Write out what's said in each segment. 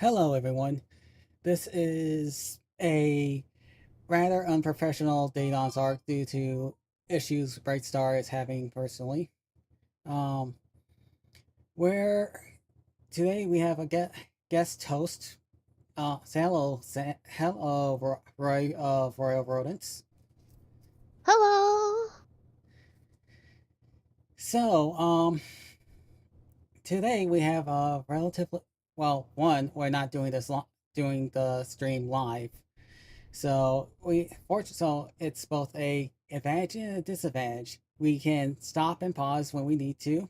Hello, everyone. This is a rather unprofessional Dawns ARK due to issues Brightstar is having personally. Um, where today we have a guest host. Hello, Roy of Royal Rodents. Hello. So, today we have a relatively one. We're not doing doing the stream live. So it's both a advantage and a disadvantage. We can stop and pause when we need to,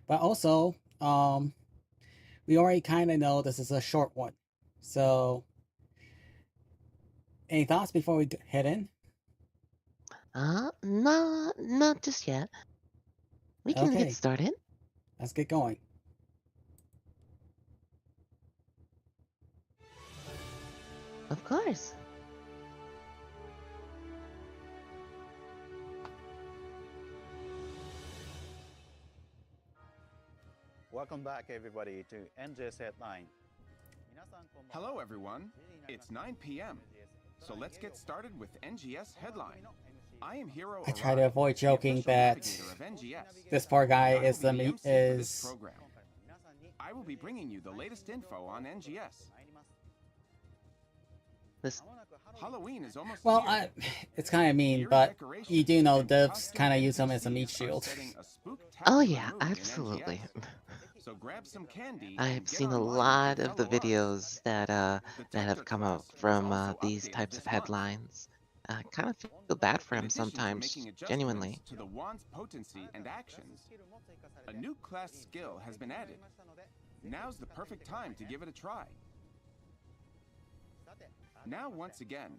but also we already kind of know this is a short one. So any thoughts before we head in? Not just yet. We can get Okay, started. let's get going. Of course. Welcome back, everybody, to NGS Headline. Hello, everyone. It's 9 p.m. So let's get started with NGS Headline. I am Hiro Arai, I try to avoid joking that this poor guy is this program. I will be bringing you the latest info on NGS. Halloween is almost here. It's kind of mean, but you do know devs kind of use them as a meat shield. Oh yeah, absolutely. So grab some candy. I've seen a lot of the videos that have come out from these types of headlines. Kind of feel bad for him sometimes, genuinely. To the wand's potency and actions, a new class skill has been added. Now's the perfect time to give it a try. Now, once again,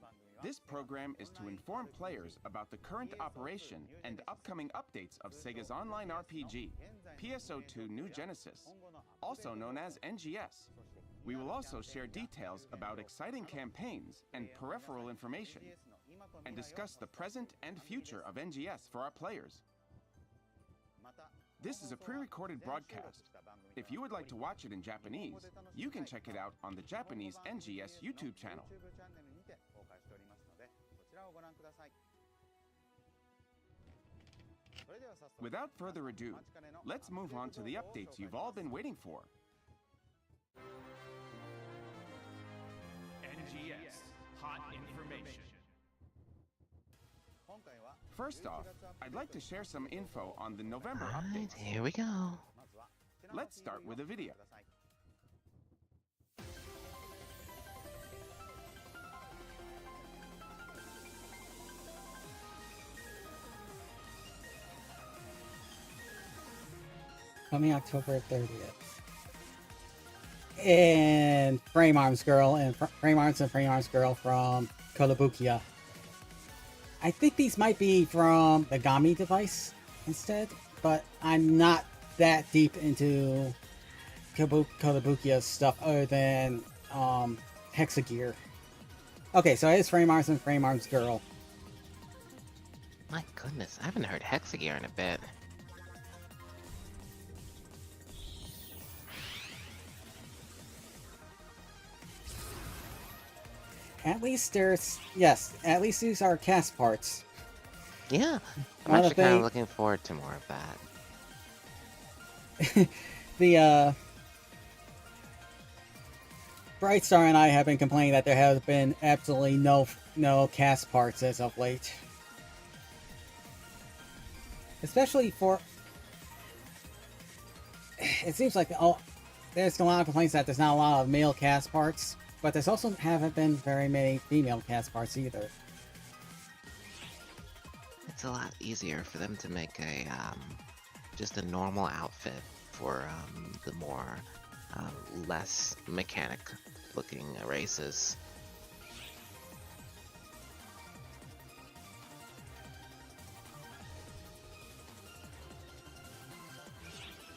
this program is to inform players about the current operation and upcoming updates of Sega's online RPG, PSO2NGSv2, also known as NGS. We will also share details about exciting campaigns and peripheral information, and discuss the present and future of NGS for our players. This is a pre-recorded broadcast. If you would like to watch it in Japanese, you can check it out on the Japanese NGS YouTube channel. Without further ado, let's move on to the updates you've all been waiting for. NGS Hot Information. First off, I'd like to share some info on the November Alright, updates. here we go. Let's start with a video. Coming October 30th. And Frame Arms Girl and Frame Arms Girl from Kotobukiya. I think these might be from the Gami device instead, but I'm not that deep into Kotobukiya stuff other than Hexagear. Okay, so it is Frame Arms and Frame Arms Girl. My goodness, I haven't heard Hexagear in a bit. At least at least these are cast parts. Yeah, I'm actually kind of looking forward to more of that. The Brightstar and I have been complaining that there have been absolutely no cast parts as of late. Especially for... It seems like there's a lot of complaints that there's not a lot of male cast parts, but there's also haven't been very many female cast parts either. It's a lot easier for them to make a just a normal outfit for the more less mechanic looking races.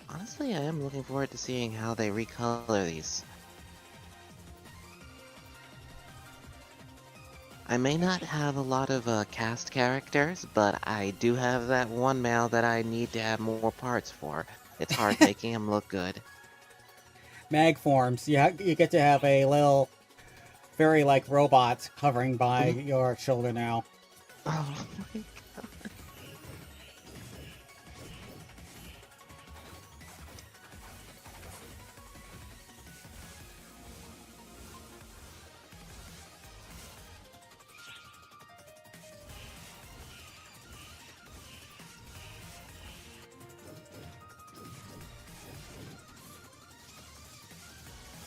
Honestly, I am looking forward to seeing how they recolor these. I may not have a lot of cast characters, but I do have that one male that I need to have more parts for. It's hard making him look good. mag forms. You get to have a little fairy like robot hovering by your shoulder now. Oh my god.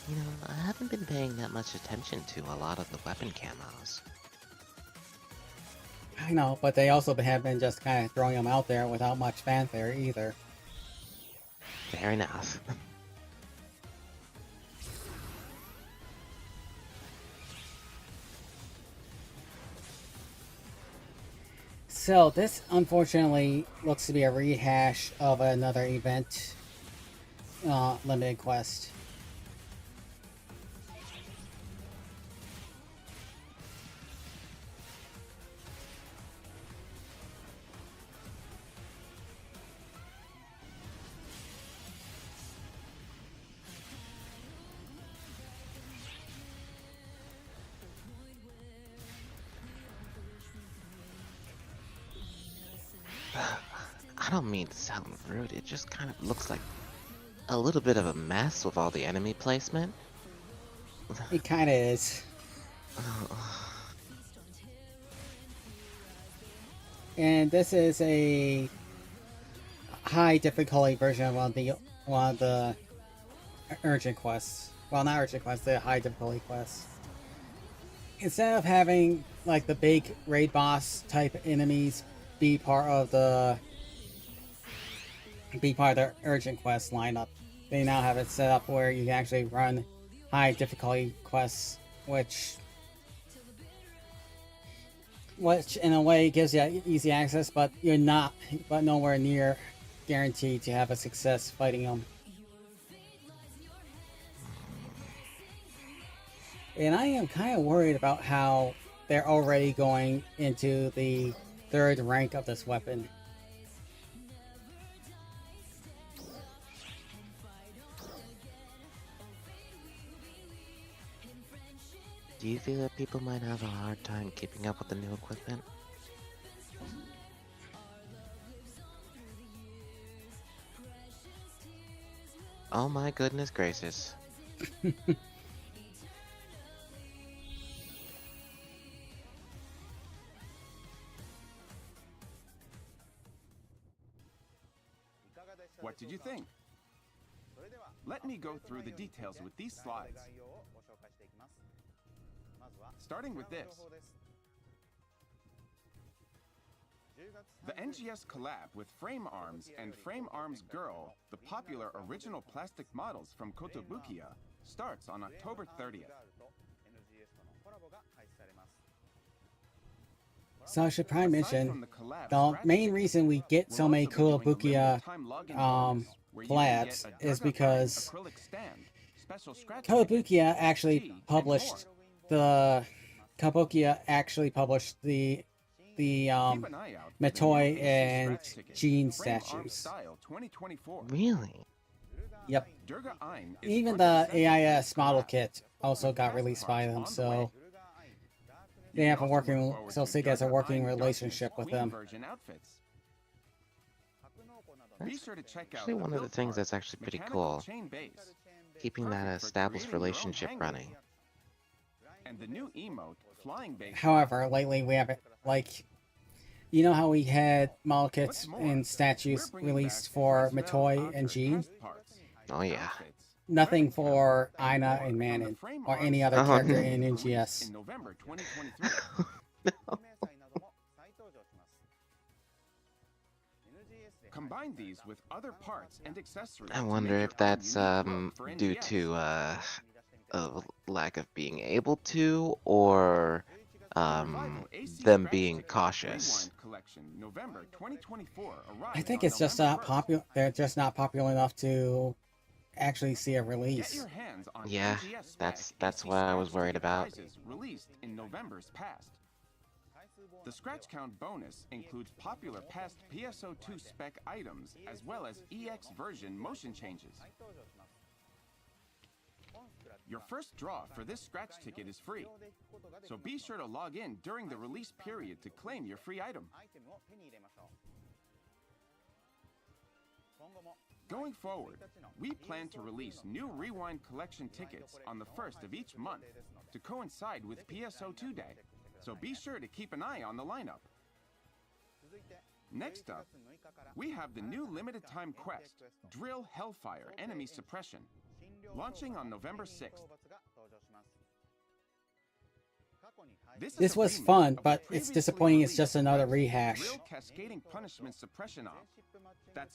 You know, I haven't been paying that much attention to a lot of the weapon camos. I know, but they also have been just kind of throwing them out there without much fanfare either. Fair enough. So this unfortunately looks to be a rehash of another event limited quest. I don't mean to sound rude, it just kind of looks like a little bit of a mess with all the enemy placement. It kind of is. And this is a high difficulty version of one of the urgent quests. Well, not urgent quests, the high difficulty quests. Instead of having like the big raid boss type enemies be part of the urgent quest lineup, they now have it set up where you can actually run high difficulty quests, which in a way gives you easy access, but nowhere near guaranteed to have a success fighting them. And I am kind of worried about how they're already going into the third rank of this weapon. Do you feel that people might have a hard time keeping up with the new equipment? Oh my goodness gracious. What did you think? Let me go through the details with these slides. Starting with this. The NGS collab with Frame Arms and Frame Arms Girl, the popular original plastic models from Kotobukiya, starts on October 30th. So I should probably mention, the main reason we get so many Kotobukiya collabs is because Kotobukiya actually published the Matoi and Jean statues. Really? Yep. Even the AIS model kit also got released by them, so they have Sega has a working relationship with them. That's actually one of the things that's actually pretty cool. Keeping that established relationship running. And the new emote, Flying Base. However, lately we haven't, like, you know how we had model kits and statues released for Matoi and Jean? Oh yeah. Nothing for Aina and Manon, or any other character in NGS. In November 2023. No. Combine these with other parts and accessories. I to wonder make if your own that's unique look for due NGS. to a lack of being able to, or Revival AC them Scratch being Ticket cautious. Rewind Collection, November 2024, I arrives think on it's just November not 1st. popular. They're just not popular enough to actually see a Get release. your hands on Yeah, NGS that's AC what I was Scratch worried Ticket about. prizes released in November's past. The scratch count bonus includes popular past PSO2 spec items as well as EX version motion changes. Your first draw for this scratch ticket is free, so be sure to log in during the release period to claim your free item. Going forward, we plan to release new Rewind Collection tickets on the 1st of each month to coincide with PSO2 Day, so be sure to keep an eye on the lineup. Next up, we have the new limited time quest, Drill Hellfire Enemy Suppression, launching on November 6th. This was fun, but it's disappointing it's just another rehash. Drill cascading punishment suppression op.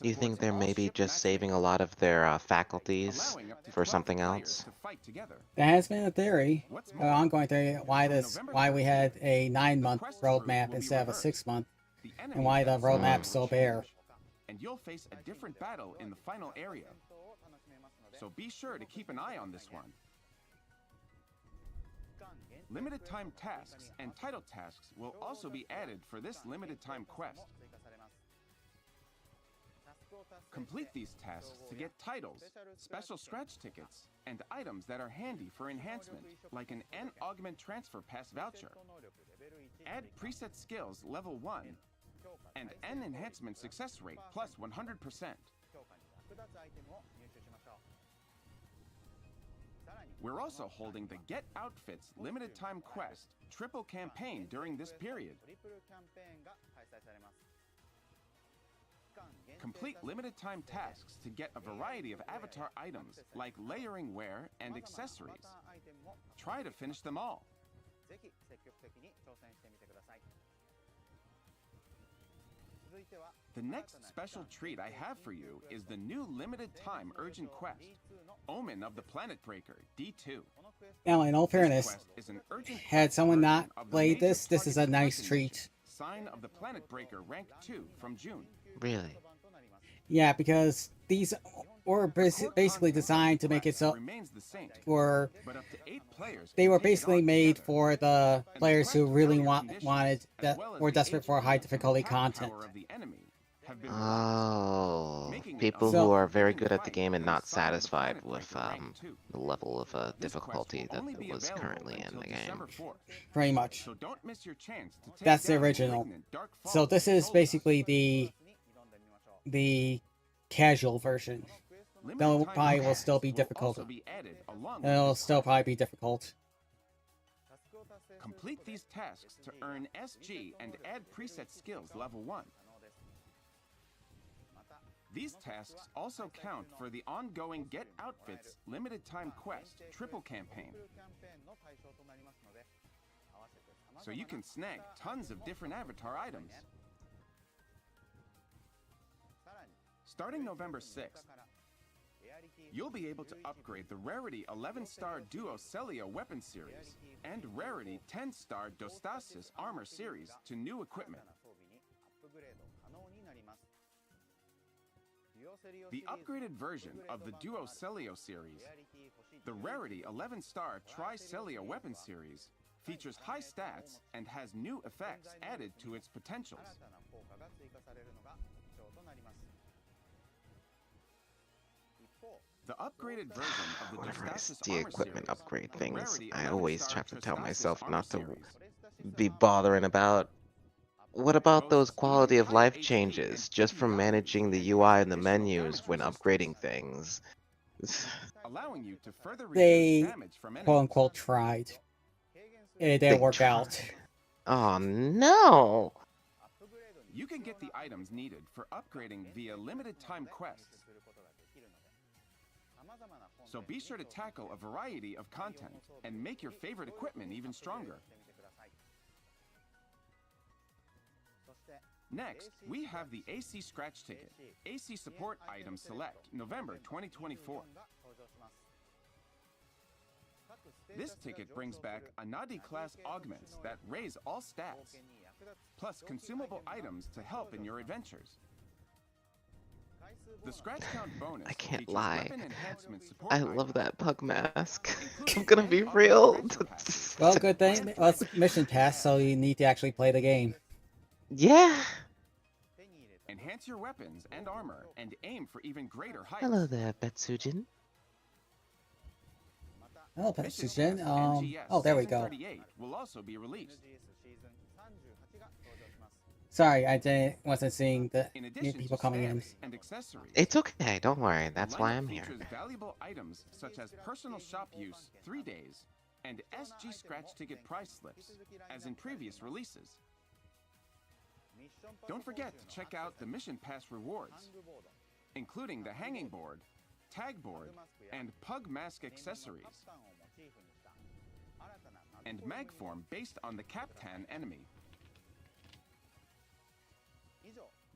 Do you think they're maybe just saving a lot of their faculties for something else? That has been a theory, an ongoing theory, why we had a 9-month roadmap instead of a 6-month, and why the roadmap's still bare. And you'll face a different battle in the final area. So be sure to keep an eye on this one. Limited time tasks and title tasks will also be added for this limited time quest. Complete these tasks to get titles, special scratch tickets, and items that are handy for enhancement, like an N Augment Transfer Pass voucher. Add preset skills level 1 and N Enhancement Success Rate plus 100%. We're also holding the Get Outfits limited time quest triple campaign during this period. Complete limited time tasks to get a variety of avatar items like layering wear and accessories. Try to finish them all. The next special treat I have for you is the new limited time urgent quest, Omen of the Planet Breaker, D2. Now, in all fairness, had someone not played this is a nice treat. Sign of the Planet Breaker rank 2 from June. Really? Yeah, because these were basically designed to make it so, or they were basically made for the players who really wanted, that were desperate for high difficulty content. Oh, people who are very good at the game and not satisfied with the level of difficulty that was currently in the game. Pretty much. That's the original. So this is basically the casual version. Though probably will still be difficult. It'll still probably be difficult. Complete these tasks to earn SG and add preset skills level 1. These tasks also count for the ongoing Get Outfits limited time quest triple campaign. So you can snag tons of different avatar items. Starting November 6th, you'll be able to upgrade the Rarity 11-star Duo Celio weapon series and Rarity 10-star Dostasis armor series to new equipment. The upgraded version of the Duo Celio series, the Rarity 11-star Tri-Celio weapon series, features high stats and has new effects added to its potentials. The upgraded version of the Whenever I Dostasis see armor equipment series, upgrade the things, Rarity I always 11-star have to tell Dostasis myself armor not to series. be bothering about. What about those quality of life changes just from managing the UI and the menus when upgrading things? Allowing you to further They, reduce damage from enemies. quote-unquote, tried. It didn't work out. Oh no! You can get the items needed for upgrading via limited time quests. So be sure to tackle a variety of content and make your favorite equipment even stronger. Next, we have the AC Scratch Ticket, AC Support Item Select, November 2024. This ticket brings back Anadi class augments that raise all stats, plus consumable items to help in your adventures. The scratch count bonus I can't features lie. weapon enhancement support I items, love that pug mask. I'm including gonna be N real. transfer passes. Well, good thing. Well, it's mission pass, so you need to actually play the game. Yeah. Enhance your weapons and armor and aim for even greater heights. Hello there, Betsujin. Oh, Mission Patricia. Pass NGS Oh, there we Season go. 38 will also be released. Sorry, wasn't seeing the In new addition people to coming in. stamps and accessories, It's okay, don't worry. the That's why lineup I'm here. features valuable items such as personal shop use 3 days and SG scratch ticket price slips, as in previous releases. Don't forget to check out the Mission Pass rewards, including the hanging board, tag board, and pug mask accessories, and mag form based on the Captan enemy.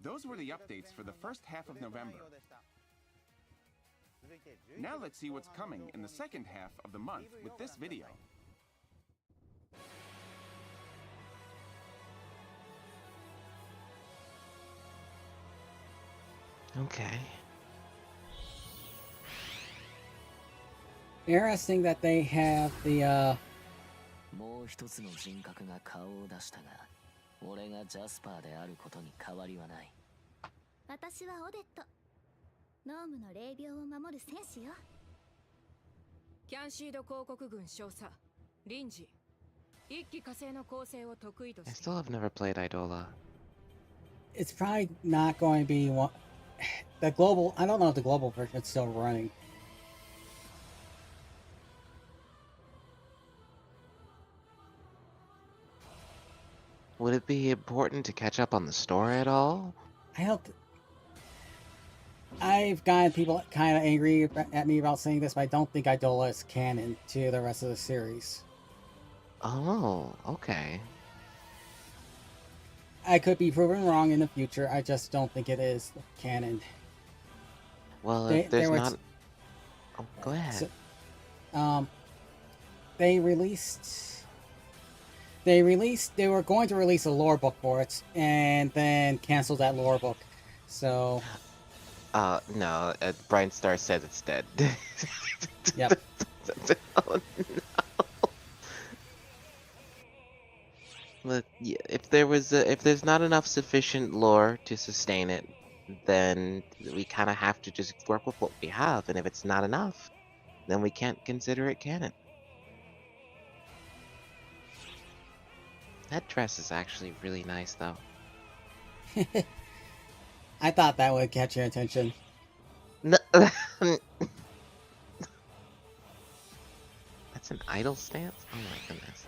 Those were the updates for the first half of November. Now let's see what's coming in the second half of the month with this video. Okay. Interesting that they have the もう一つの人格が顔を出したが、俺がジャスパーであることに変わりはない。私はオデット。ノームの霊廟を守る戦士よ。キャンシード広告軍少佐リンジ。一機火星の構成を得意と I し still have never played Idola. it's probably not going to be one. The global. I don't know if the global version is still running. Would it be important to catch up on the story at all? I don't. I've gotten people kind of angry at me about saying this, but I don't think Idola is canon to the rest of the series. Oh, okay. I could be proven wrong in the future. I just don't think it is canon. Well, They- if there's there was- not... Oh, go ahead. They released. They were going to release a lore book for it, and then canceled that lore book. So, No, Brightstar said it's dead. yep. Oh, no. But yeah, if there's not enough sufficient lore to sustain it, then we kind of have to just work with what we have, and if it's not enough, then we can't consider it canon. That dress is actually really nice, though. I thought that would catch your attention. No, that's an idol stance? Oh my goodness.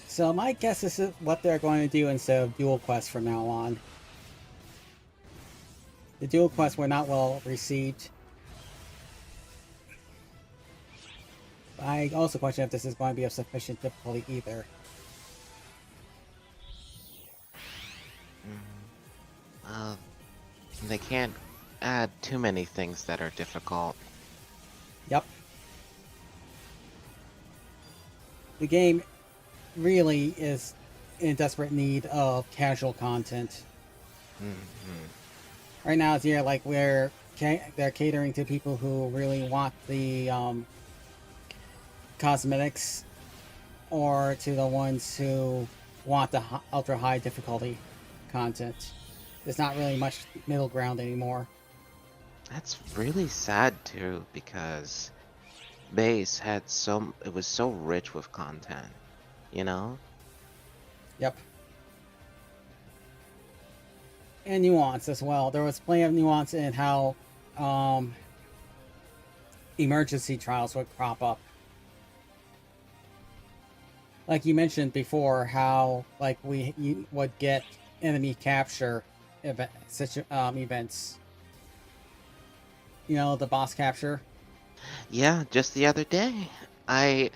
So my guess is what they're going to do instead of dual quests from now on. The dual quests were not well received. I also question if this is going to be of sufficient difficulty either. They can't add too many things that are difficult. Yep. The game really is in desperate need of casual content. Right now it's here like where they're catering to people who really want the cosmetics, or to the ones who want the ultra high difficulty content. There's not really much middle ground anymore. That's really sad too, because Base had it was so rich with content, you know? Yep. And nuance as well. There was plenty of nuance in how emergency trials would crop up. Like you mentioned before, how like you would get enemy capture events. You know, the boss capture. Yeah, just the other day, I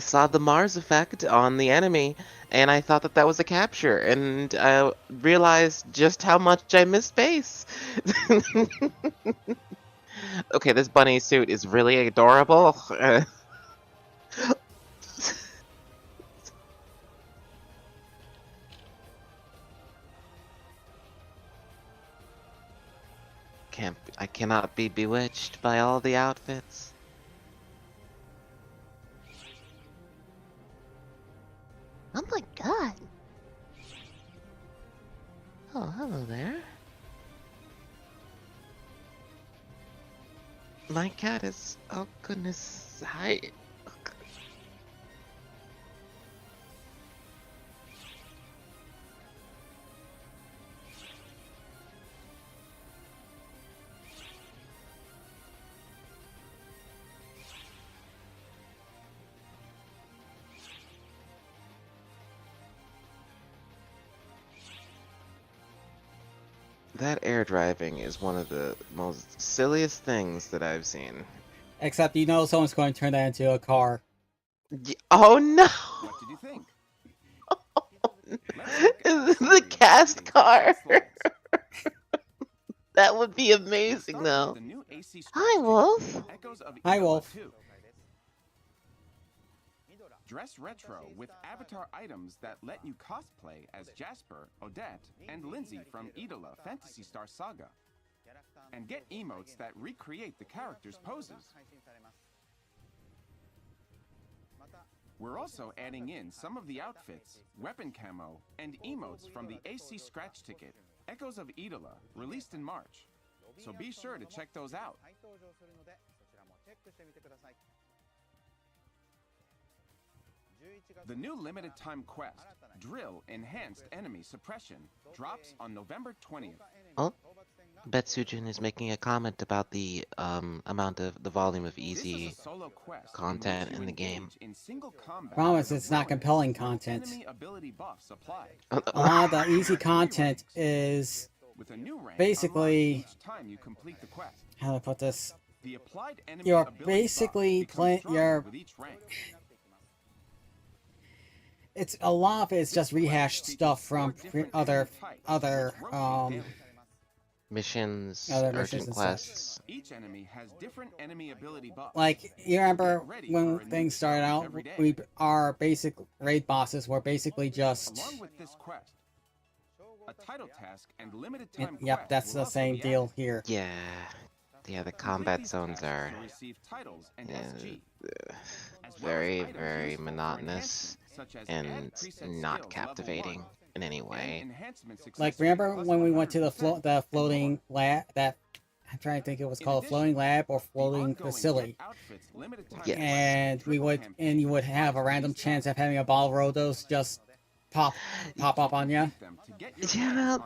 saw the Mars effect on the enemy, and I thought that was a capture, and I realized just how much I missed Base. Okay, this bunny suit is really adorable. I cannot be bewitched by all the outfits. Oh, hello there. My cat is... Oh, goodness. Hi. That air driving is one of the most silliest things that I've seen. Except you know someone's going to turn that into a car. Oh no! What did you think? The cast car! That would be amazing though. Hi, Wolf! Hi, Wolf. Dress retro with avatar items that let you cosplay as Jasper, Odette, and Lindsay from Idola Phantasy Star Saga. And get emotes that recreate the characters' poses. We're also adding in some of the outfits, weapon camo, and emotes from the AC Scratch Ticket, Echoes of Idola, released in March. So be sure to check those out. The new limited time quest, Drill Enhanced Enemy Suppression, drops on November 20th. Oh, Betsujin is making a comment about the amount of the volume of easy content in the game. Promise it's not compelling content. A lot of the easy content is basically, how do I put this? You're basically playing, it's a lot of it's just rehashed stuff from other missions, other urgent missions and quests. Each enemy has different enemy ability buffs. Like, you remember when things started out, our basic raid bosses were basically just... Along with this quest, a title task and limited time Yep, that's the same deal here. Yeah, the combat zones are very, very monotonous and not captivating in any way. Like, remember when we went to the floating lab, I'm trying to think it was called floating lab or floating facility. Yes. And you would have a random chance of having a bottle of Rodos just pop up on you. Yeah,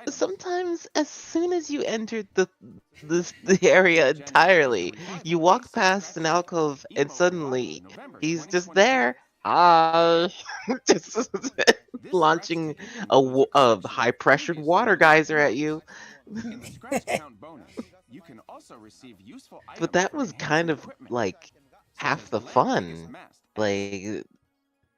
sometimes as soon as you entered the area entirely, you walk past an alcove and suddenly he's just there. Just launching a high-pressured water geyser at you. But that was kind of like half the fun. Like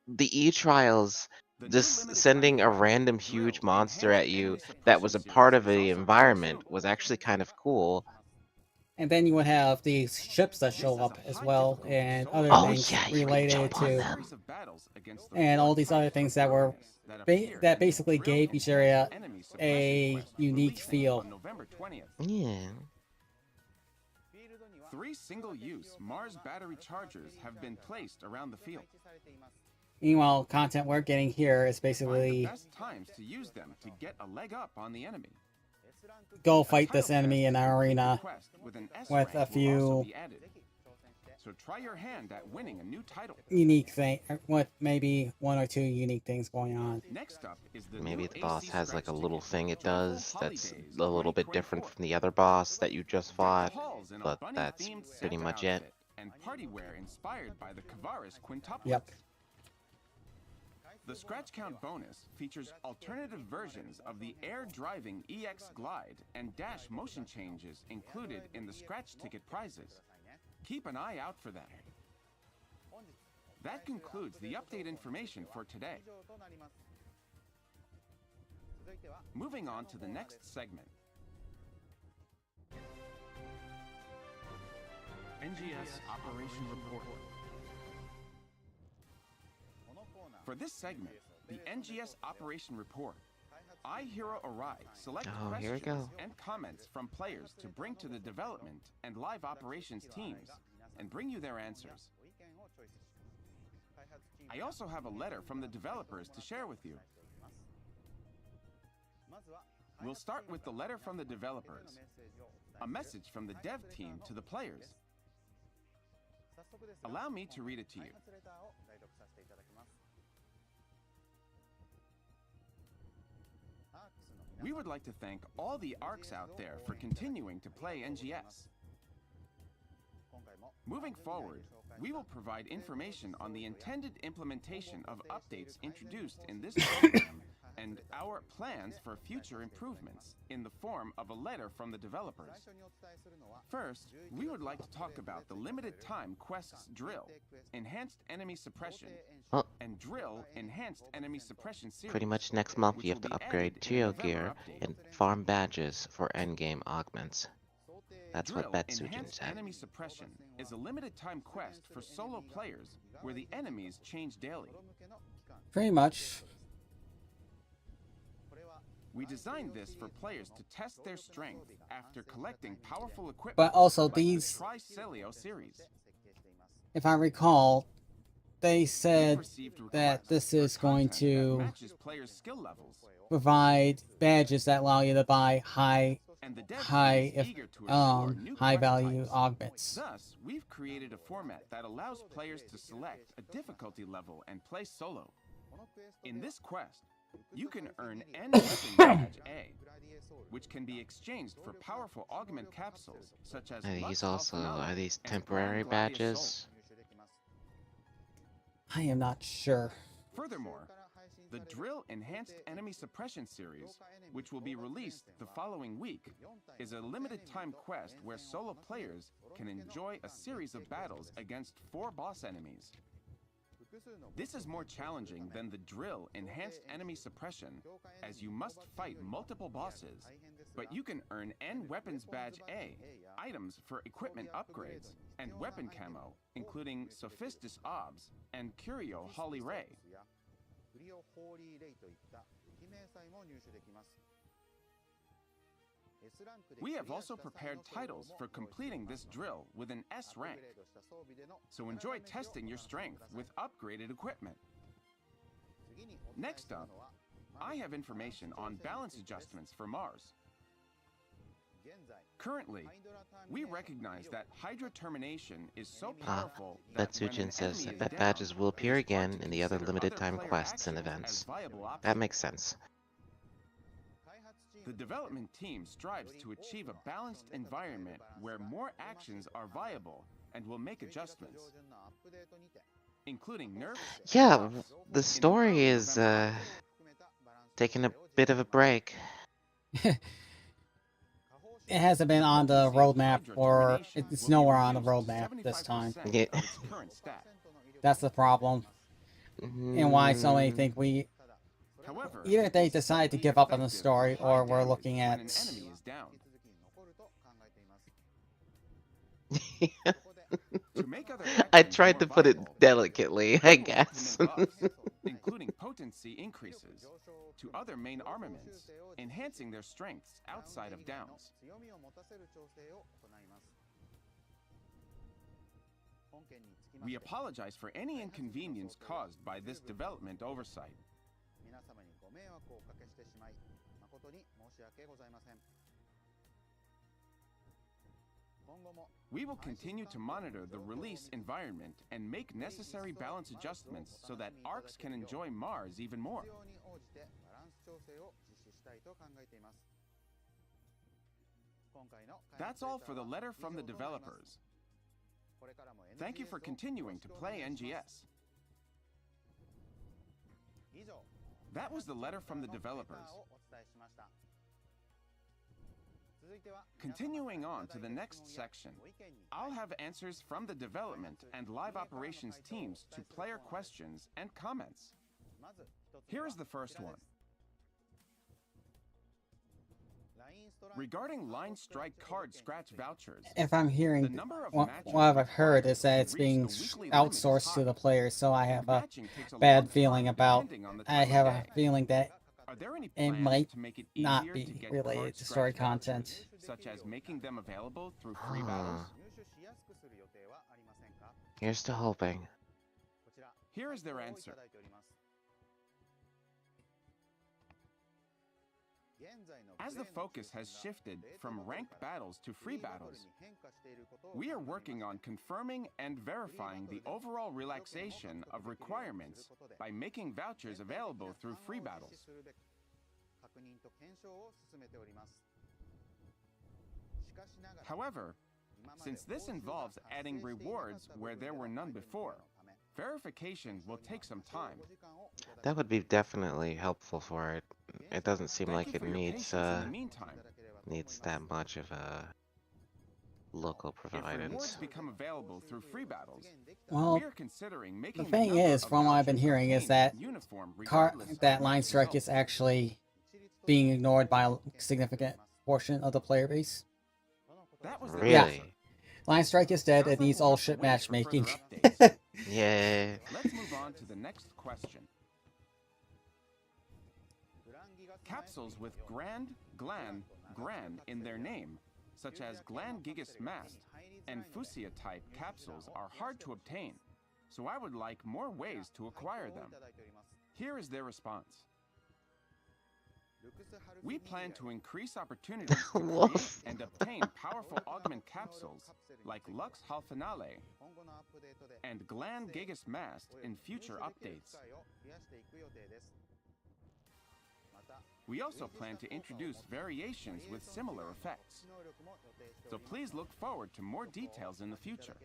the E-Trials, just sending a random huge monster at you that was a part of the environment was actually kind of cool. And then you would have these ships that show up as well, and other things related to, and all these other things that were that basically gave each area a unique feel. Yeah. 3 single-use Mars battery chargers have been placed around the field. Meanwhile, content we're getting here is basically Best times to use them to get a leg up on the enemy. go fight this enemy in our arena with a few So try your hand at winning a new title. unique things, with maybe 1 or 2 unique things going on. Next up is the Maybe the boss has like a little thing it does that's a little bit different from the other boss that you just fought, but that's pretty much it. And party wear inspired by the Kavaris quintuplets. Yep. The Scratch Count bonus features alternative versions of the air-driving EX Glide and dash motion changes included in the Scratch Ticket prizes. Keep an eye out for that. That concludes the update information for today. Moving on to the next segment. NGS Operation Report. For this segment, the NGS Operation Report, I, Hiro Arai, select questions and comments from players to bring to the development and live operations teams and bring you their answers. I also have a letter from the developers to share with you. We'll start with the letter from the developers, a message from the dev team to the players. Allow me to read it to you. We would like to thank all the ARKS out there for continuing to play NGS. Moving forward, we will provide information on the intended implementation of updates introduced in this program and our plans for future improvements in the form of a letter from the developers. First, we would like to talk about the limited time quests Drill, Enhanced Enemy Suppression, and Drill Enhanced Enemy Suppression series. Pretty much next month you have to upgrade trio gear and farm badges for endgame augments. That's what Betsujin Enhanced said. Enemy Suppression is a limited time quest for solo players where the enemies change daily. Pretty much. We designed this for players to test their strength after collecting powerful equipment. But also like the these, Tri-Celio series. if I recall, they said We've received that requests this for is going content that to matches players' skill levels, provide badges that allow you to buy and the dev team is eager to explore new high quest value types. augments. Thus, we've created a format that allows players to select a difficulty level and play solo. In this quest, you can earn N weapon badge A, which can be exchanged for powerful augment capsules such as These Lux also Alphanala are these and temporary Grand Gladius Soul. badges. I am not sure. Furthermore, the Drill Enhanced Enemy Suppression series, which will be released the following week, is a limited time quest where solo players can enjoy a series of battles against 4 boss enemies. This is more challenging than the Drill Enhanced Enemy Suppression, as you must fight multiple bosses, but you can earn N Weapons Badge A, items for equipment upgrades, and weapon camo, including Sophistis Obs and Curio Holy Ray. We have also prepared titles for completing this drill with an S rank, so enjoy testing your strength with upgraded equipment. Next up, I have information on balance adjustments for Mars. Currently, we recognize that Hydra Termination is so powerful that when an Betsujin says enemy that is badges down, will it appear is hard again to in the other consider limited other time player quests and actions events. as viable That options. makes sense. The development team strives to achieve a balanced environment where more actions are viable and will make adjustments, including nerfs. Yeah, and buffs the in story early is November taking a bit of a break. It hasn't been on the roadmap, or it's nowhere on the roadmap this time. Yeah. of its current stat. That's the problem. And why so many think we However, either they it will decide to still be give up on the effective story, for high or we're damage looking when at an enemy is down. To make other I actions tried more to put it viable, delicately, I we will guess. implement buffs, including potency increases, to other main armaments, enhancing their strengths outside of downs. We apologize for any inconvenience caused by this development oversight. We will continue to monitor the release environment and make necessary balance adjustments so that ARKS can enjoy Mars even more. That's all for the letter from the developers. Thank you for continuing to play NGS. That was the letter from the developers. Continuing on to the next section, I'll have answers from the development and live operations teams to player questions and comments. Here is the first one. Regarding line strike card scratch vouchers, if I'm hearing the number of what matches I've heard is that to it's reach being the weekly limit is outsourced to high. the players, so I And have a matching takes a long bad time feeling about. depending on the I time have of a day. feeling that Are there any it plans might to make it not easier be to get related card to story scratch vouchers, content. such as making them available through free battles? Here's to hoping. Here is their answer. As the focus has shifted from ranked battles to free battles, we are working on confirming and verifying the overall relaxation of requirements by making vouchers available through free battles. However, since this involves adding rewards where there were none before, verification will take some time. That would be definitely helpful for it. It doesn't seem Thank like you it for your needs patience in the meantime. that much of a local If rewards providence. become available through free battles, Well, we are considering making the thing number is, of from what I've been vouchers hearing, is obtained that uniform regardless of that line match strike results. is actually being ignored by a significant portion of the player base. That was the Really? Yeah. Line strike is dead. It needs all shit Wait for matchmaking. further updates. Yeah. Let's move on to the next question. Capsules with Grand, Glan, Gran in their name, such as Glan Gigas Mast and Fusia type capsules, are hard to obtain, so I would like more ways to acquire them. Here is their response. We plan to increase opportunities to create Wolf. and obtain powerful augment capsules like Lux Halfinale and Glan Gigas Mast in future updates. We also plan to introduce variations with similar effects. So please look forward to more details in the future.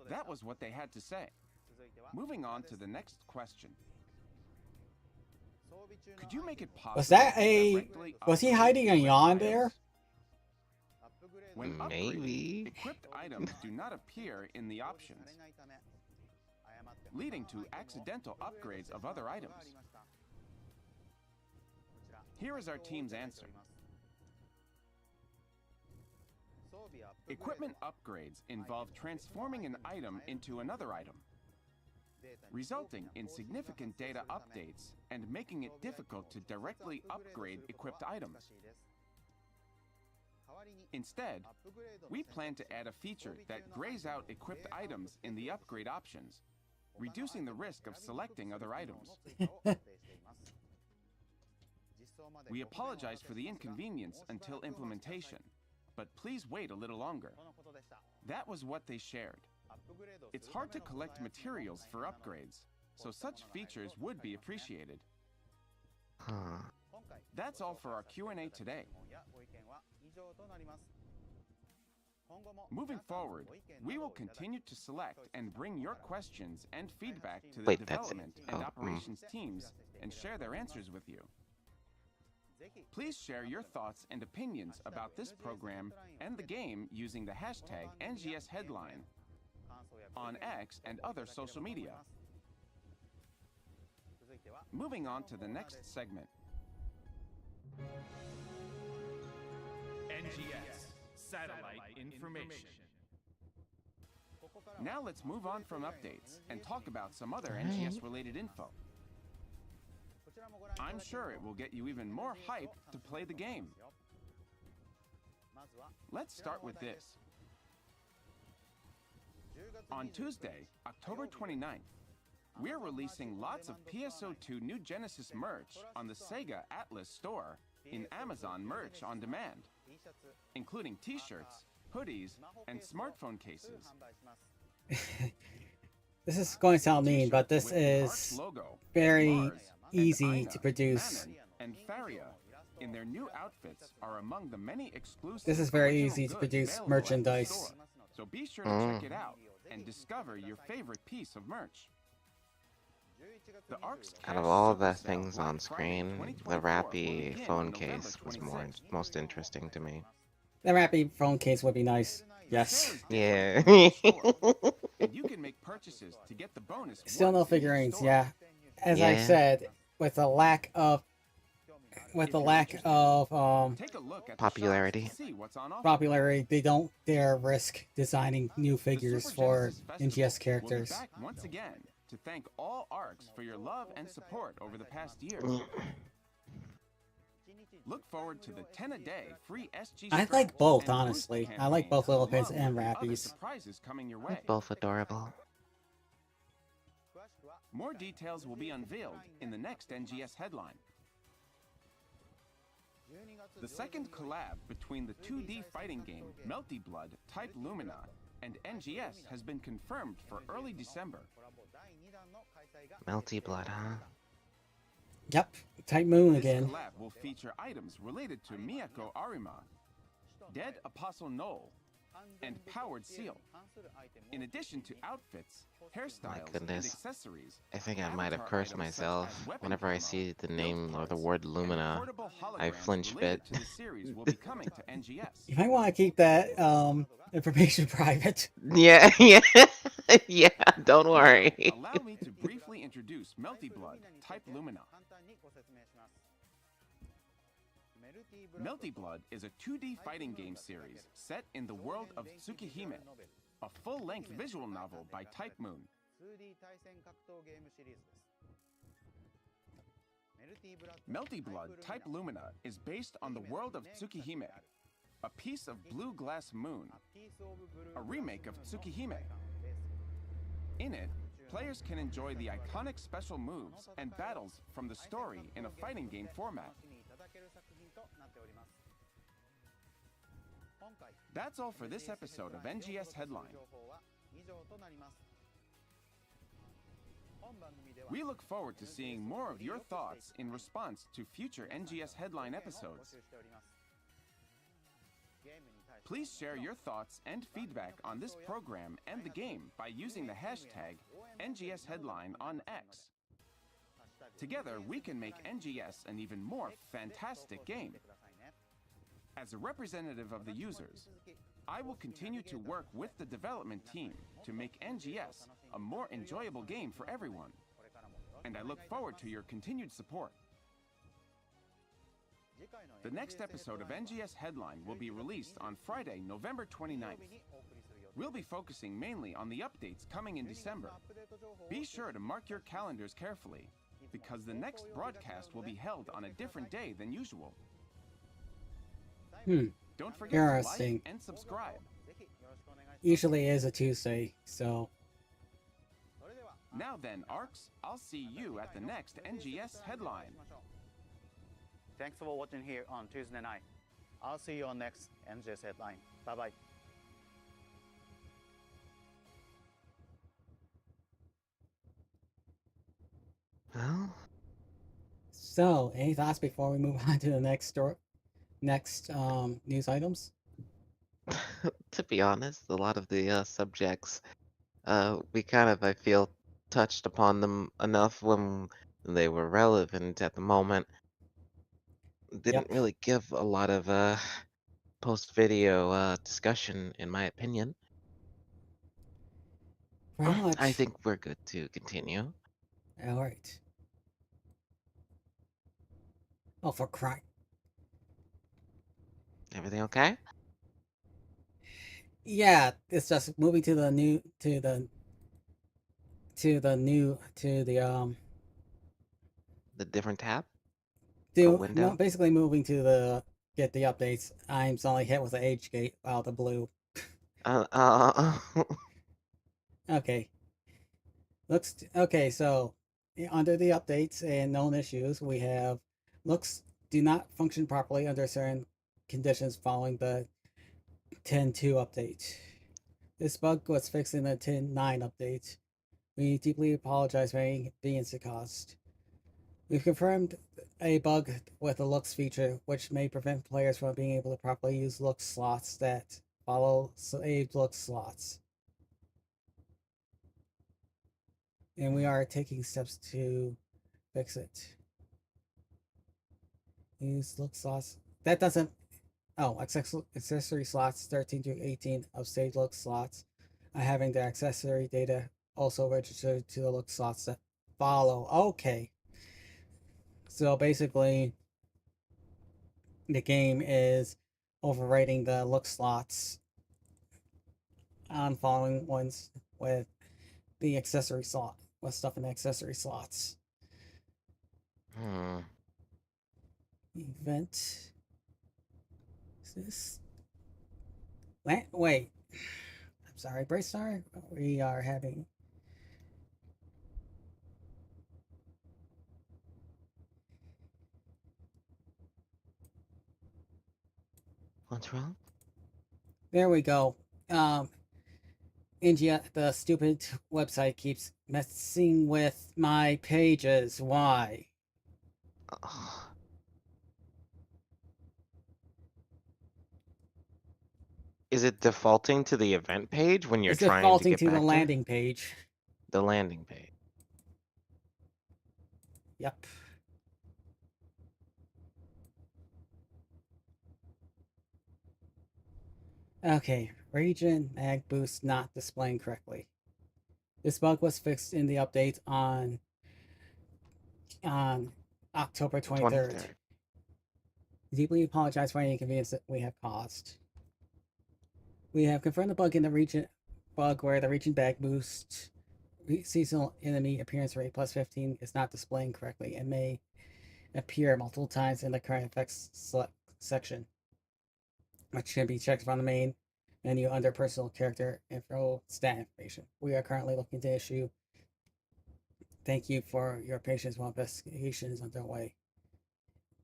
That was what they had to say. Moving on to the next question. Could you make it possible Was that to a... directly Was he upgrade hiding a equipped yawn items? there? When Maybe. upgrading, equipped items do not appear in the options, leading to accidental upgrades of other items. Here is our team's answer. Equipment upgrades involve transforming an item into another item, resulting in significant data updates and making it difficult to directly upgrade equipped items. Instead, we plan to add a feature that grays out equipped items in the upgrade options, reducing the risk of selecting other items. We apologize for the inconvenience until implementation, but please wait a little longer. That was what they shared. It's hard to collect materials for upgrades, so such features would be appreciated. Huh. That's all for our Q&A today. Moving forward, we will continue to select and bring your questions and feedback to the Wait, that's it. development and Oh, operations teams and share their answers with you. Please share your thoughts and opinions about this program and the game using the hashtag NGS Headline on X and other social media. Moving on to the next segment. NGS Satellite Information. Now let's move on from updates and talk about some other NGS-related info. I'm sure it will get you even more hyped to play the game. Let's start with this. On Tuesday, October 29th, we're releasing lots of PSO2 New Genesis merch on the Sega Atlas store in Amazon Merch on Demand, including t-shirts, hoodies, and smartphone cases. This is going to sound mean, but this With the ARKS is logo, very Mars, and easy Ina, to produce. Manon, and Faria in their new outfits are among the many exclusive. This is very original easy to goods produce available at the merchandise. store. So be sure to check it out and discover your favorite piece of merch. The ARKS Out of Cash all Super the Sale things Black on Friday screen, the 2024 will Rappy begin phone on November case was 26th. most interesting to me. The Rappy phone case would be nice. The Yes. sale is Yeah. different from the store, and you can make purchases to get the bonus. Still no once in each figurines, store. yeah. As I Yeah. said, with the lack of If you're interested, take a look at the shops Popularity. to see what's on offer. popularity, they don't dare risk designing new The figures Super for Genesis Festival NGS characters. will be back once again to thank all ARKS for your love and support over the past year. Look forward to the 10-a-day free SG I like stretch both, and boost honestly. I like campaigns, both Little Pins along and with other Rappies. surprises coming your way. Both adorable. More details will be unveiled in the next NGS headline. The second collab between the 2D fighting game Melty Blood Type Lumina and NGS has been confirmed for early December. Melty blood, huh? Yep, Type Moon This again. collab will feature items related to Miyako Arima, Dead Apostle Noel, and Powered Seal. In addition to outfits, hairstyles, and goodness. accessories, I think I might have avatar cursed items such myself. as weapon Whenever I camo, see the build name or the parts, word and Lumina, portable I holograms flinch a related bit. to the series will be coming to NGS. You might want to keep that information private. Yeah, yeah, yeah, don't worry. Allow me to briefly introduce Melty Blood Type Lumina. Melty Blood is a 2D fighting game series set in the world of Tsukihime, a full-length visual novel by Type Moon. Melty Blood Type Lumina is based on the world of Tsukihime, a piece of blue glass moon, a remake of Tsukihime. In it, players can enjoy the iconic special moves and battles from the story in a fighting game format. That's all for this episode of NGS Headline. We look forward to seeing more of your thoughts in response to future NGS Headline episodes. Please share your thoughts and feedback on this program and the game by using the hashtag NGS Headline on X. Together, we can make NGS an even more fantastic game. As a representative of the users, I will continue to work with the development team to make NGS a more enjoyable game for everyone. And I look forward to your continued support. The next episode of NGS Headline will be released on Friday, November 29th. We'll be focusing mainly on the updates coming in December. Be sure to mark your calendars carefully, because the next broadcast will be held on a different day than usual. Don't forget to like Interesting. and subscribe. Usually is a Tuesday, so Now then, ARKS, I'll see you at the next NGS Headline. Thanks for watching here on Tuesday night. I'll see you on next NGS Headline. Bye-bye. Well, so any thoughts before we move on to the next news items? to be honest, a lot of the subjects, we kind of, I feel, touched upon them enough when they were relevant at the moment. Didn't really give a lot of post-video discussion, in my opinion. Very much. I think we're good to continue. All right. Oh, for crying! Everything okay? Yeah, it's just moving to the new The different tab? no, window? basically moving to the get the updates. I'm suddenly hit with the age gate out of the blue. Okay. Okay, so under the updates and known issues, we have looks do not function properly under certain conditions following the 10.2 update. This bug was fixed in the 10.9 update. We deeply apologize for any inconvenience it caused. We've confirmed a bug with the looks feature, which may prevent players from being able to properly use looks slots that follow saved looks slots. And we are taking steps to fix it. Use look slots. That doesn't. Oh, accessory slots 13 through 18 of saved look slots are having the accessory data also registered to the look slots that follow. Okay. So basically, the game is overwriting the look slots on following ones with the accessory slot, with stuff in the accessory slots. Event. Is this? Wait. I'm sorry, Brightstar. We are having. What's wrong? There we go. NGS, the stupid website keeps messing with my pages. Why? Ugh. Is it defaulting to the event page when you're It's trying to defaulting get to the back landing page. the landing page? Yep. Okay, region mag boost not displaying correctly. This bug was fixed in the update on October 23rd. Deeply apologize for any inconvenience that we have caused. We have confirmed the bug in the region bug where the region bag boost seasonal enemy appearance rate plus 15 is not displaying correctly and may appear multiple times in the current effects section, which can be checked from the main menu under personal character info stat information. We are currently looking to issue. Thank you for your patience while investigation is underway.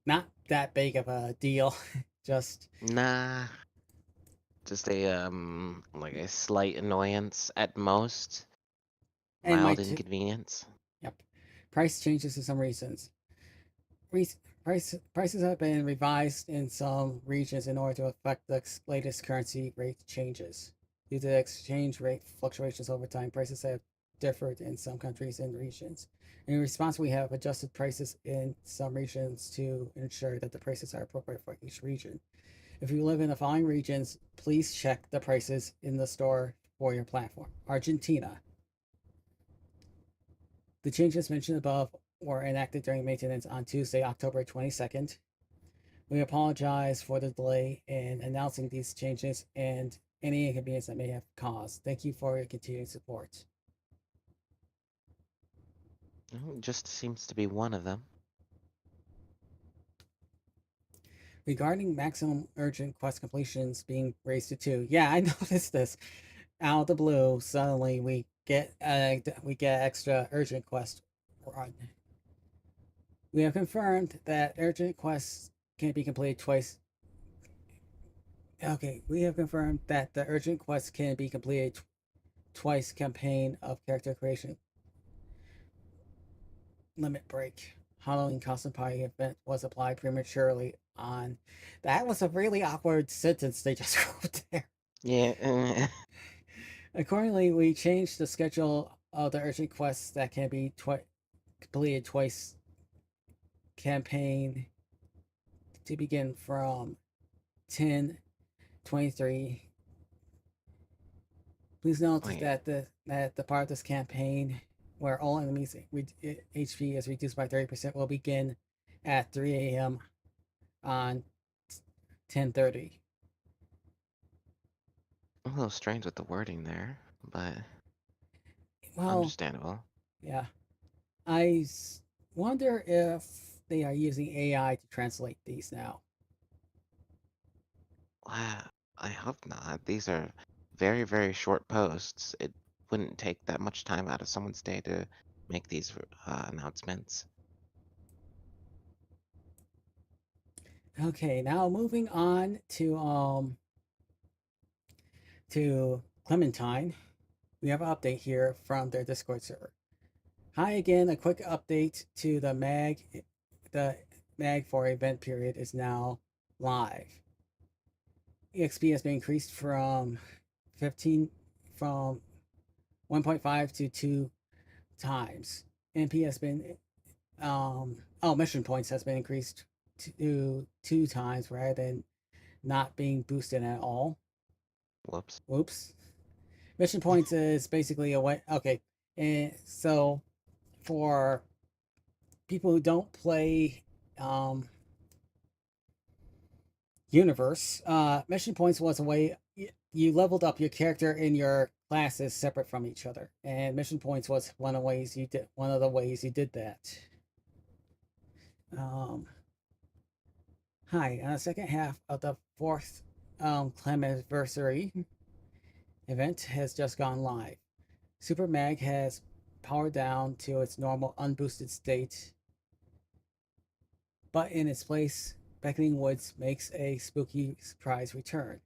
Not that big of a deal. Just Nah. Just a like a slight annoyance at most. and Mild inconvenience. Yep. Price changes for some reasons. Prices have been revised in some regions in order to affect the latest currency rate changes. Due to exchange rate fluctuations over time, prices have differed in some countries and regions. In response, we have adjusted prices in some regions to ensure that the prices are appropriate for each region. If you live in the following regions, please check the prices in the store for your platform. Argentina. The changes mentioned above were enacted during maintenance on Tuesday, October 22nd. We apologize for the delay in announcing these changes and any inconvenience that may have caused. Thank you for your continued support. It just seems to be one of them. Regarding maximum urgent quest completions being raised to 2. Yeah, I noticed this. Out of the blue, suddenly we get extra urgent quest run. We have confirmed that urgent quests can be completed twice. Okay, we have confirmed that the urgent quest can be completed twice campaign of character creation. Limit break. Halloween costume party event was applied prematurely on. That was a really awkward sentence they just wrote there. Yeah. Accordingly, we changed the schedule of the urgent quests that can be completed twice campaign to begin from 10/23. Please note that the part of this campaign where all enemies HP is reduced by 30% will begin at 3 a.m. on 10/30. A little strange with the wording there, but Well, understandable. Yeah. I wonder if they are using AI to translate these now. Wow, I hope not. These are very, very short posts. It wouldn't take that much time out of someone's day to make these announcements. Okay, now moving on to Clementine. We have an update here from their Discord server. Hi again, a quick update to the mag. The mag for event period is now live. EXP has been increased from 1.5 to 2 times. MP has been mission points has been increased to 2 times rather than not being boosted at all. Whoops. Mission points is basically a way. Okay, and so for people who don't play Universe, mission points was a way you leveled up your character and your classes separate from each other, and mission points was one of the ways you did that. Hi, on the second half of the 4th Clemiversary event has just gone live. Super Mag has powered down to its normal unboosted state, but in its place, Beckoning Woods makes a spooky surprise return.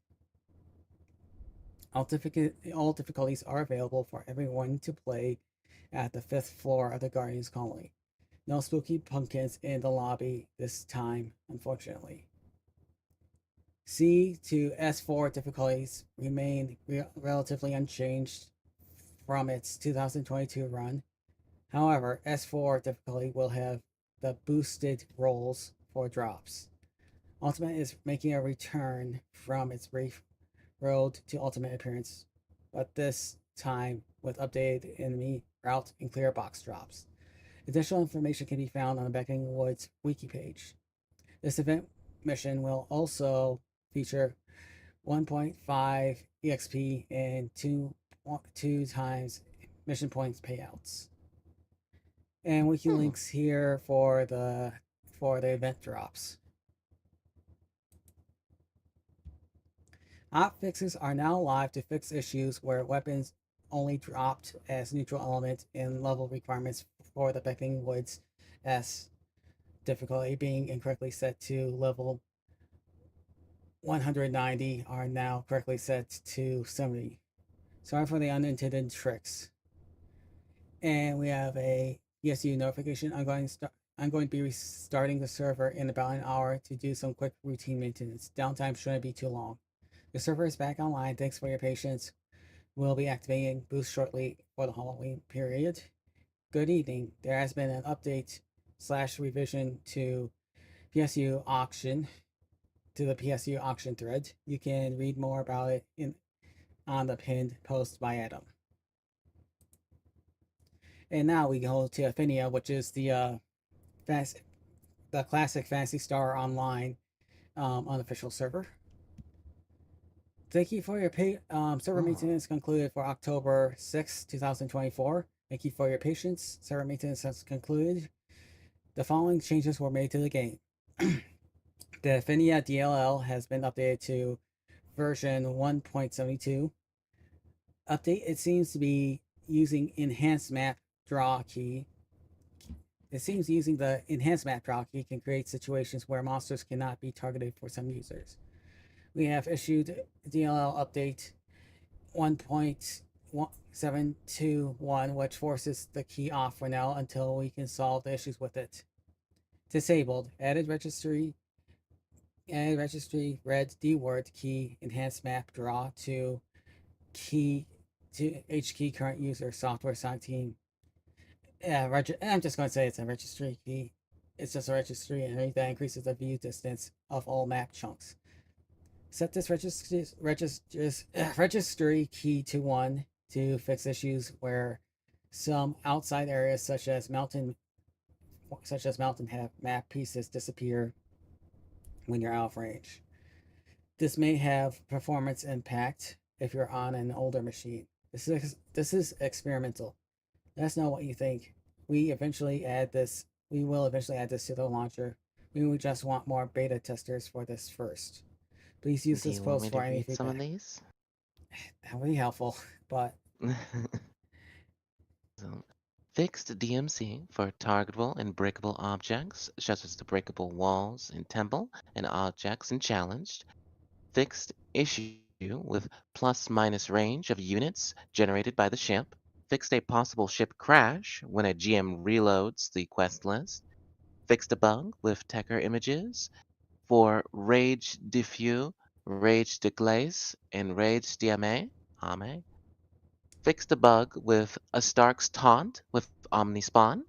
All difficulties are available for everyone to play at the 5th floor of the Guardians Colony. No spooky pumpkins in the lobby this time, unfortunately. C to S4 difficulties remain relatively unchanged from its 2022 run. However, S4 difficulty will have the boosted rolls for drops. Ultimate is making a return from its brief road to Ultimate appearance, but this time with updated enemy route and clear box drops. Additional information can be found on the Beckoning Woods wiki page. This event mission will also feature 1.5 EXP and 2 times mission points payouts. And wiki links here for the event drops. Hot fixes are now live to fix issues where weapons only dropped as neutral element in level requirements for the Beckoning Woods S difficulty being incorrectly set to level 190 are now correctly set to 70. Sorry for the unintended tricks. And we have a PSU notification. I'm going to be restarting the server in about an hour to do some quick routine maintenance. Downtime shouldn't be too long. The server is back online. Thanks for your patience. We'll be activating boost shortly for the Halloween period. Good evening. There has been an update / revision to PSU auction, to the PSU auction thread. You can read more about it on the pinned post by Adam. And now we go to Affinia, which is the classic Phantasy Star online unofficial server. Thank you for your server maintenance concluded for October 6, 2024. Thank you for your patience. Server maintenance has concluded. The following changes were made to the game. The Affinia DLL has been updated to version 1.72. Update, it seems to be using enhanced map draw key. It seems using the enhanced map draw key can create situations where monsters cannot be targeted for some users. We have issued DLL update 1.721, which forces the key off for now until we can solve the issues with it. Disabled, added registry red D-word key enhanced map draw to H key current user software side team. I'm just going to say it's a registry key. It's just a registry and that increases the view distance of all map chunks. Set this registry key to 1 to fix issues where some outside areas such as mountain have map pieces disappear when you're out of range. This may have performance impact if you're on an older machine. This is experimental. Let us know what you think. We will eventually add this to the launcher. We just want more beta testers for this first. Please use this post for any feedback. Some of these? That would be helpful, but So, fixed DMC for targetable and breakable objects, such as the breakable walls in Temple and objects in Challenged. Fixed issue with plus-minus range of units generated by the ship. Fixed a possible ship crash when a GM reloads the quest list. Fixed a bug with Tecker images for Rage Diffuse, Rage de Glace, and Rage d'Ame. Fixed a bug with a Stark's Taunt with Omnispawn.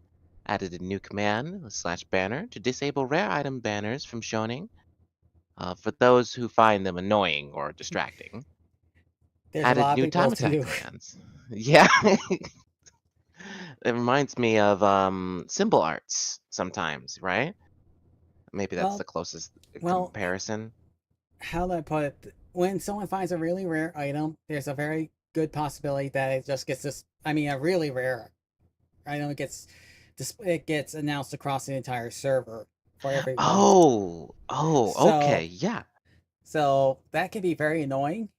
Added a new command / banner to disable rare item banners from showing for those who find them annoying or distracting. there's Added a lot of new people time attack too. commands. Yeah. It reminds me of symbol arts sometimes, right? Maybe that's the closest comparison. How do I put it? When someone finds a really rare item, there's a very good possibility that it just gets a really rare item gets announced across the entire server for everyone. Okay, yeah. So that can be very annoying.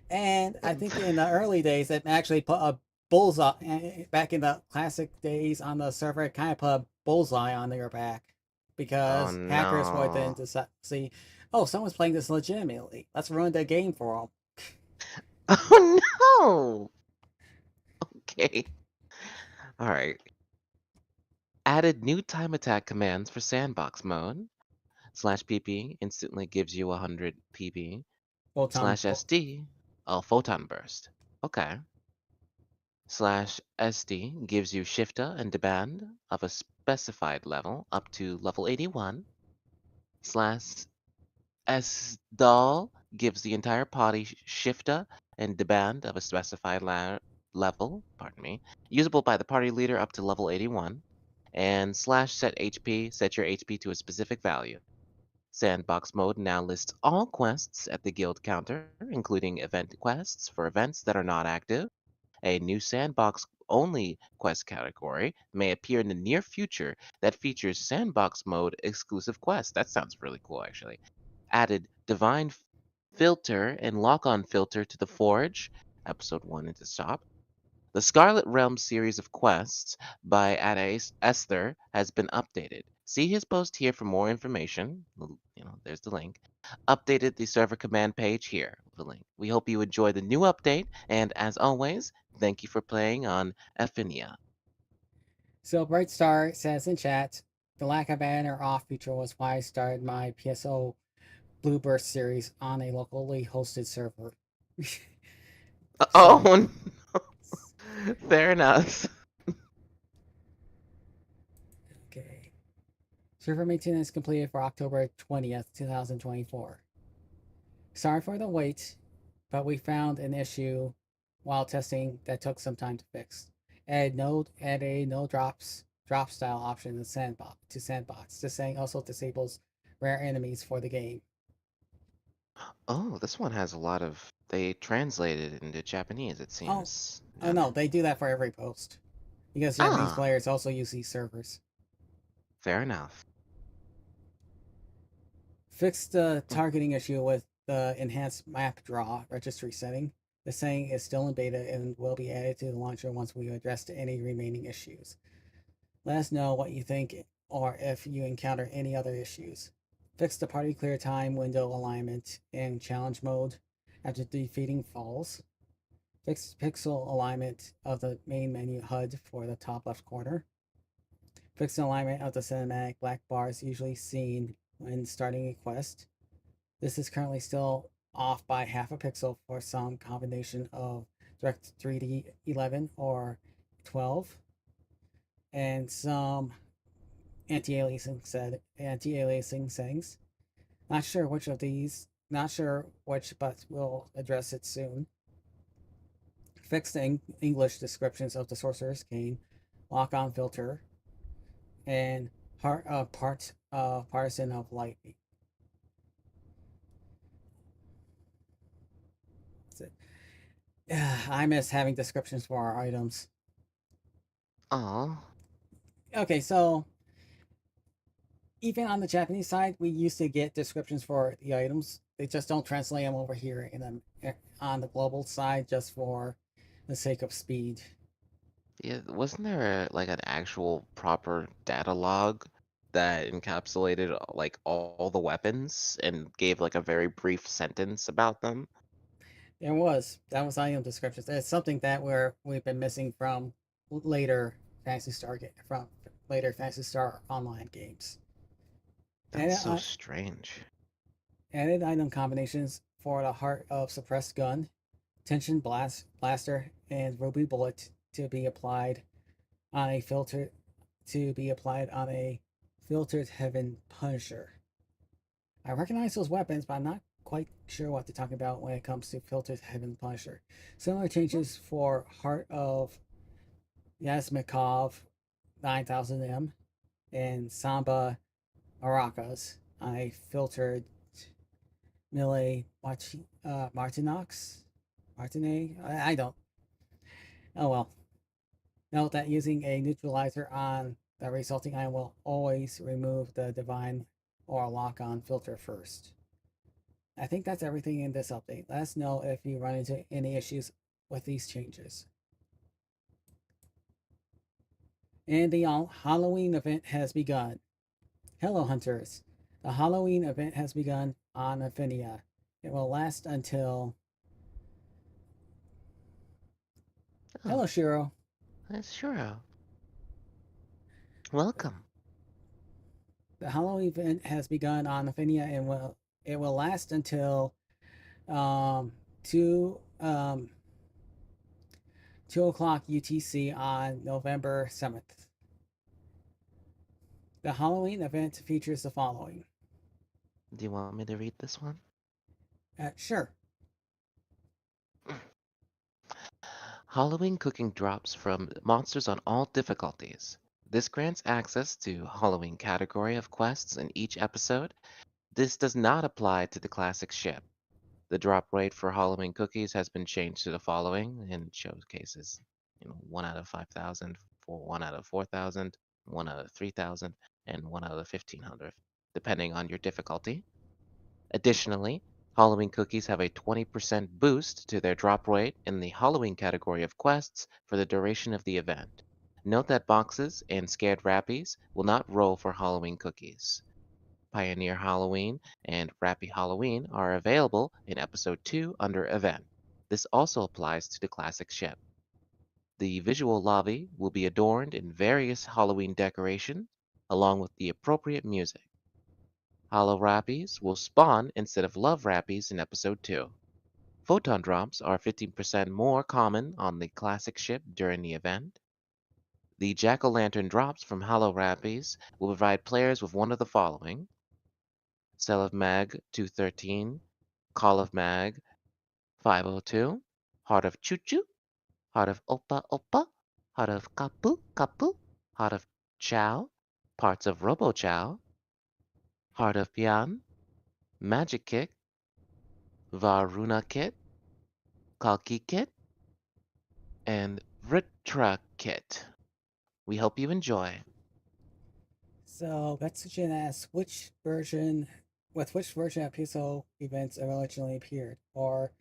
And I think in the early days, it actually put a bullseye, back in the classic days on the server, it kind of put a bullseye on your back. because Oh hackers would then no. see, oh, someone's playing this legitimately. Let's ruin the game for them. Oh no. Okay. All right. Added new time attack commands for sandbox mode. /PP instantly gives you 100 PB. Photon. /SD, oh, photon burst. Okay. /SD gives you shifter and deband of a specified level up to level 81. /SDOL gives the entire party shifter and deband of a specified level, pardon me, usable by the party leader up to level 81. And /set HP, set your HP to a specific value. Sandbox mode now lists all quests at the guild counter, including event quests for events that are not active. A new sandbox only quest category may appear in the near future that features sandbox mode exclusive quests. That sounds really cool, actually. Added divine filter and lock-on filter to the Forge, episode 1 into shop. The Scarlet Realm series of quests by Esther has been updated. See his post here for more information. There's the link. Updated the server command page here. The link. We hope you enjoy the new update, and as always, thank you for playing on Ephinia. So Brightstar says in chat, the lack of banner off feature was why I started my PSO Blueburst series on a locally hosted server. Oh, no. Fair enough. Okay. Server maintenance completed for October 20th, 2024. Sorry for the wait, but we found an issue while testing that took some time to fix. Add a no drop style option to sandbox. This thing also disables rare enemies for the game. Oh, this one has a lot of. They translated it into Japanese, it seems. Oh no, they do that for every post. Because Japanese players also use these servers. Fair enough. Fix the targeting issue with the enhanced map draw registry setting. The setting is still in beta and will be added to the launcher once we address any remaining issues. Let us know what you think or if you encounter any other issues. Fix the party clear time window alignment in challenge mode after defeating falls. Fix pixel alignment of the main menu HUD for the top left corner. Fix the alignment of the cinematic black bars usually seen when starting a quest. This is currently still off by half a pixel for some combination of Direct 3D 11 or 12, and some anti-aliasing settings. Not sure which, but we'll address it soon. Fix the English descriptions of the Sorcerer's Cane, lock-on filter, and Partisan of Light. I miss having descriptions for our items. Aww. Okay, so even on the Japanese side, we used to get descriptions for the items. They just don't translate them over here on the global side just for the sake of speed. Yeah, wasn't there like an actual proper data log that encapsulated like all the weapons and gave like a very brief sentence about them? That was item descriptions. It's something that we've been missing from later Phantasy Star Online games. That's so strange. Added item combinations for the Heart of Suppressed Gun, Tension Blaster, and Ruby Bullet to be applied on a filtered Heaven Punisher. I recognize those weapons, but I'm not quite sure what to talk about when it comes to Filtered Heaven Punisher. Similar changes for Heart of Yasmikov 9000M and Samba Maracas on a filtered Mille Martinox? Martine? I don't. Oh well. Note that using a neutralizer on the resulting item will always remove the divine or lock-on filter first. I think that's everything in this update. Let us know if you run into any issues with these changes. And the Halloween event has begun. Hello, hunters. The Halloween event has begun on Afinia. It will last until. Hello, Shiro. Sure. Welcome. The Halloween event has begun on Afinia and it will last until 2 o'clock UTC on November 7th. The Halloween event features the following. Do you want me to read this one? Sure. Halloween cooking drops from monsters on all difficulties. This grants access to Halloween category of quests in each episode. This does not apply to the classic ship. The drop rate for Halloween cookies has been changed to the following in showcases. 1 out of 5,000, 1 out of 4,000, 1 out of 3,000, and 1 out of 1,500, depending on your difficulty. Additionally, Halloween cookies have a 20% boost to their drop rate in the Halloween category of quests for the duration of the event. Note that boxes and Scared Rappies will not roll for Halloween cookies. Pioneer Halloween and Rappy Halloween are available in Episode 2 under Event. This also applies to the classic ship. The visual lobby will be adorned in various Halloween decorations, along with the appropriate music. Hollow Rappies will spawn instead of Love Rappies in Episode 2. Photon drops are 15% more common on the classic ship during the event. The Jack-o'-lantern drops from Hollow Rappies will provide players with one of the following: Cell of Mag 213, Call of Mag 502, Heart of Choo Choo, Heart of Oppa Oppa, Heart of Kapu Kapu, Heart of Chow, parts of Robo Chow, Heart of Pian, Magic Kick, Varuna Kit, Kalki Kit, and Vritra Kit. We hope you enjoy. So, Betsuchin asks which version of PSO events originally appeared, or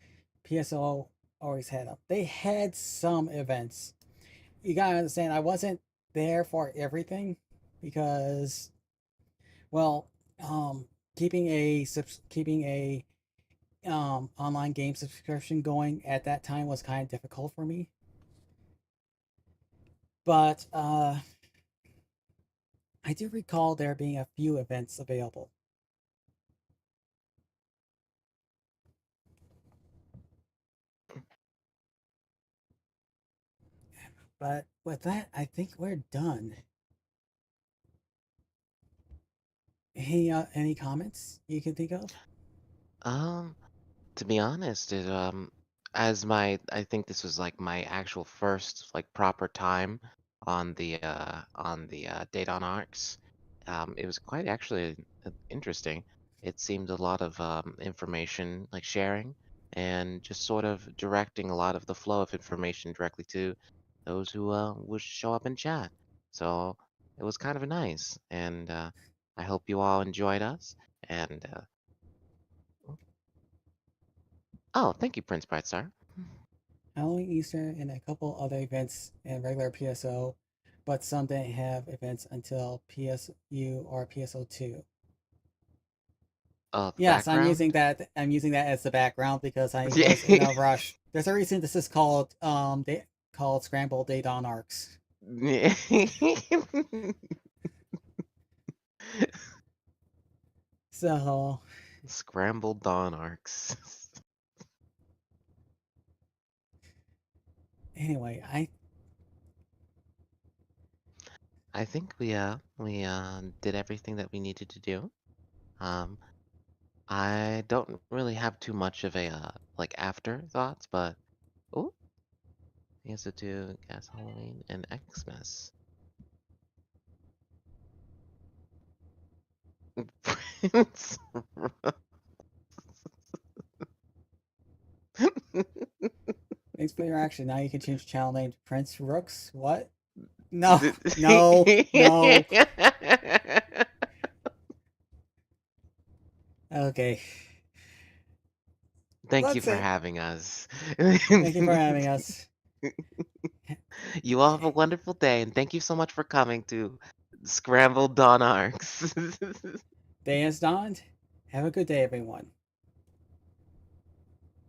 PSO always had them. They had some events. You gotta understand, I wasn't there for everything because, well, keeping a online game subscription going at that time was kind of difficult for me. But I do recall there being a few events available. But with that, I think we're done. Any comments you can think of? To be honest, I think this was like my actual first like proper time on the Dawns ARKS. It was quite actually interesting. It seemed a lot of information like sharing and just sort of directing a lot of the flow of information directly to those who would show up in chat. So it was kind of nice, and I hope you all enjoyed us. And oh, thank you, PrinceBrightstar. Halloween, Easter, and a couple other events in regular PSO, but some didn't have events until PSU or PSO2. Oh, the Yes, background? I'm using that as the background because I was in a rush. There's a reason this is called Scramble Dawns ARKS. So Scramble Dawns ARKS. anyway, I think we did everything that we needed to do. I don't really have too much of a like afterthoughts, but oh, he has to do Gas Halloween and Xmas. Prince. thanks for your action. Now you can change channel name to Prince Rooks. What? No, no, no. Okay. Thank you That's for it. having us. Thank you for having us. You all have a wonderful day, and thank you so much for coming to Scramble Dawn Arcs. Day has dawned. Have a good day, everyone.